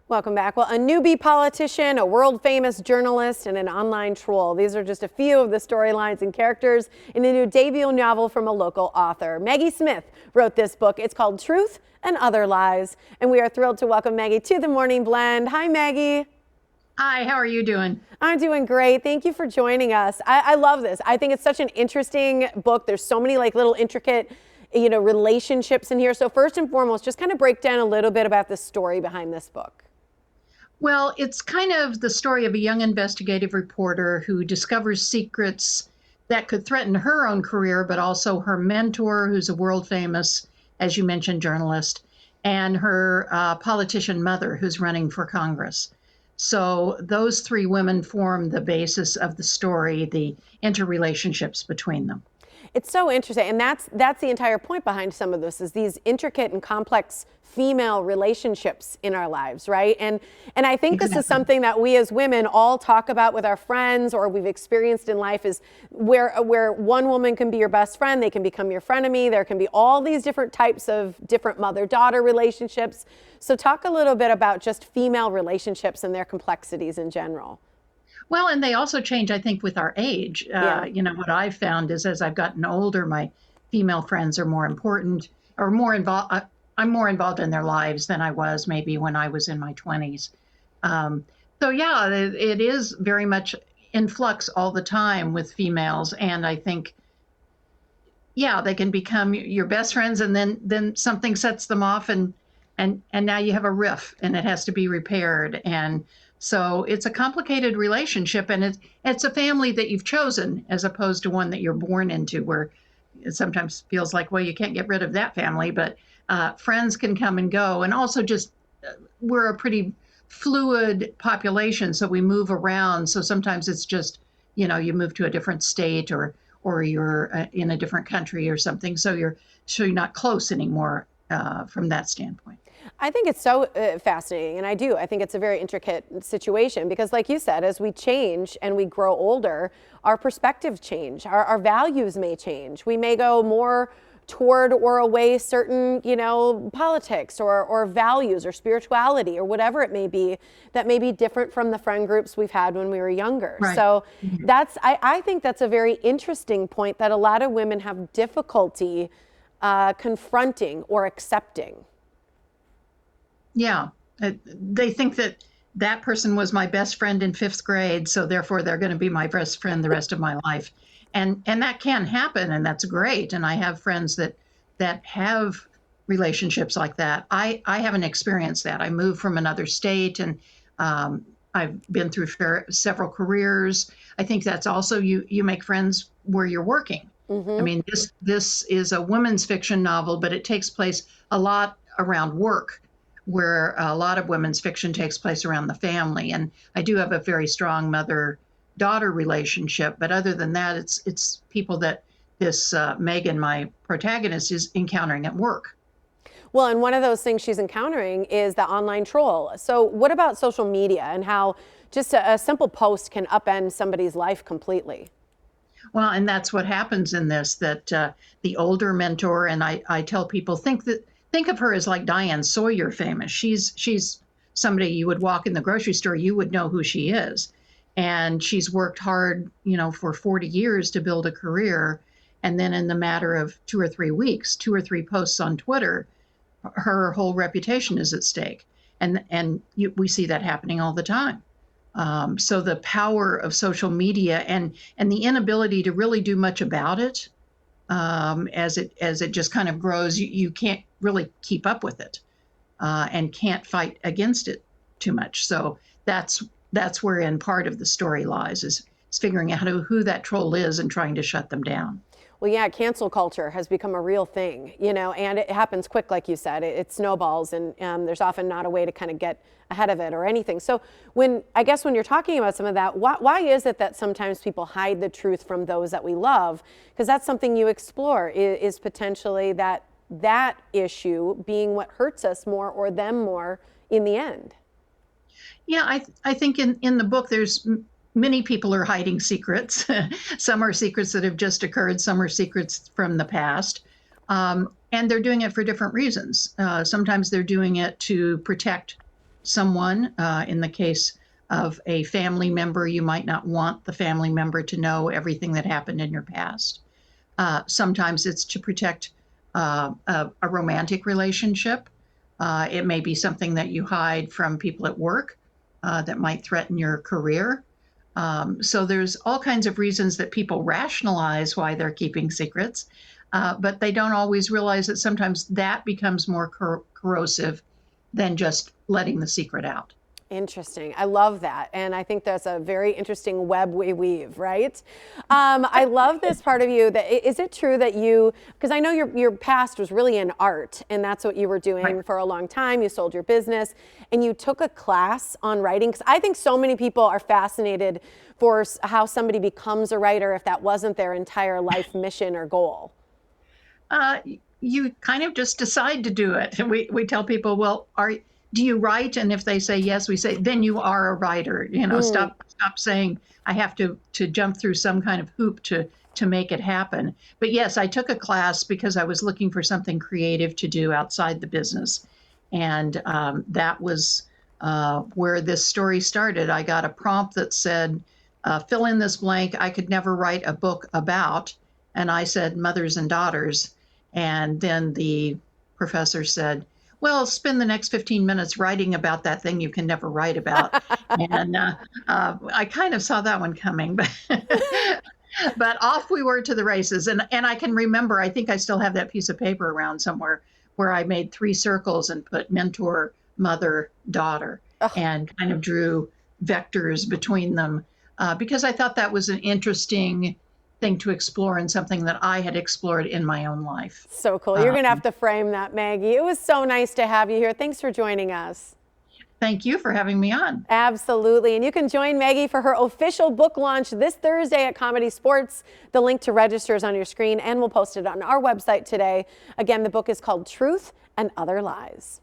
Welcome back. Well, a newbie politician, a world-famous journalist, and an online troll. These are just a few of the storylines and characters in a new debut novel from a local author. Maggie Smith wrote this book. It's called Truth and Other Lies. And we are thrilled to welcome Maggie to the Morning Blend. Hi, Maggie. Hi, how are you doing? I'm doing great. Thank you for joining us. I love this. I think it's such an interesting book. There's so many little intricate relationships in here. So first and foremost, just kind of break down a little bit about the story behind this book. Well, it's kind of the story of a young investigative reporter who discovers secrets that could threaten her own career, but also her mentor, who's a world famous, as you mentioned, journalist, and her politician mother, who's running for Congress. So those three women form the basis of the story, the interrelationships between them. It's so interesting, and that's the entire point behind some of this, is these intricate and complex female relationships in our lives, right? And I think Exactly. this is something that we as women all talk about with our friends, or we've experienced in life, is where one woman can be your best friend, they can become your frenemy, there can be all these different types of different mother-daughter relationships. So talk a little bit about just female relationships and their complexities in general. Well, and they also change, I think, with our age. Yeah. What I've found is as I've gotten older, my female friends are more important or more involved. I'm more involved in their lives than I was maybe when I was in my 20s. So, yeah, it is very much in flux all the time with females. And I think, yeah, they can become your best friends, and then something sets them off, and now you have a riff and it has to be repaired. And so it's a complicated relationship, and it's a family that you've chosen as opposed to one that you're born into, where it sometimes feels like, well, you can't get rid of that family, but friends can come and go. And also just we're a pretty fluid population, so we move around. So sometimes it's just, you move to a different state, or you're in a different country or something. So you're not close anymore from that standpoint. I think it's so fascinating, and I think it's a very intricate situation because, like you said, as we change and we grow older, our perspectives change, our values may change. We may go more toward or away certain, politics or values or spirituality or whatever it may be that may be different from the friend groups we've had when we were younger. Right. So I think that's a very interesting point that a lot of women have difficulty confronting or accepting. Yeah, they think that person was my best friend in fifth grade, so therefore they're going to be my best friend the rest of my life, and that can happen, and that's great. And I have friends that have relationships like that. I haven't experienced that. I moved from another state, and I've been through several careers. I think that's also you make friends where you're working. I mean, this is a women's fiction novel, but it takes place a lot around work, where a lot of women's fiction takes place around the family. And I do have a very strong mother-daughter relationship, but other than that, it's people that this Megan, my protagonist, is encountering at work. Well, and one of those things she's encountering is the online troll. So what about social media and how just a simple post can upend somebody's life completely? Well, and that's what happens in this, that the older mentor, and I tell people, think of her as like Diane Sawyer famous. She's somebody you would walk in the grocery store, you would know who she is. And she's worked hard, for 40 years to build a career. And then in the matter of 2 or 3 weeks, 2 or 3 posts on Twitter, her whole reputation is at stake. And we see that happening all the time. So the power of social media and the inability to really do much about it, as it just kind of grows, you can't really keep up with it, and can't fight against it too much. So that's wherein part of the story lies, is figuring out who that troll is and trying to shut them down. Well, yeah, cancel culture has become a real thing, and it happens quick, like you said. It snowballs, and there's often not a way to kind of get ahead of it or anything. So I guess when you're talking about some of that, why is it that sometimes people hide the truth from those that we love? Because that's something you explore, is potentially that issue being what hurts us more or them more in the end. Yeah, I think in the book there's many people are hiding secrets. Some are secrets that have just occurred. Some are secrets from the past. And they're doing it for different reasons. Sometimes they're doing it to protect someone. In the case of a family member, you might not want the family member to know everything that happened in your past. Sometimes it's to protect a romantic relationship. It may be something that you hide from people at work that might threaten your career. So there's all kinds of reasons that people rationalize why they're keeping secrets, but they don't always realize that sometimes that becomes more corrosive than just letting the secret out. Interesting. I love that. And I think that's a very interesting web we weave, right? I love this part of you. Is it true that because I know your past was really in art and that's what you were doing for a long time. You sold your business and you took a class on writing. Because I think so many people are fascinated for how somebody becomes a writer if that wasn't their entire life mission or goal. You kind of just decide to do it. We tell people, well, do you write? And if they say yes, we say, then you are a writer. Stop saying I have to jump through some kind of hoop to make it happen. But yes, I took a class because I was looking for something creative to do outside the business. And that was where this story started. I got a prompt that said, fill in this blank. I could never write a book about. And I said, mothers and daughters. And then the professor said, well, spend the next 15 minutes writing about that thing you can never write about. And I kind of saw that one coming, but off we were to the races. And I can remember, I think I still have that piece of paper around somewhere where I made 3 circles and put mentor, mother, daughter, and kind of drew vectors between them because I thought that was an interesting thing to explore and something that I had explored in my own life. So cool. You're going to have to frame that, Maggie. It was so nice to have you here. Thanks for joining us. Thank you for having me on. Absolutely. And you can join Maggie for her official book launch this Thursday at Comedy Sports. The link to register is on your screen and we'll post it on our website today. Again, the book is called Truth and Other Lies.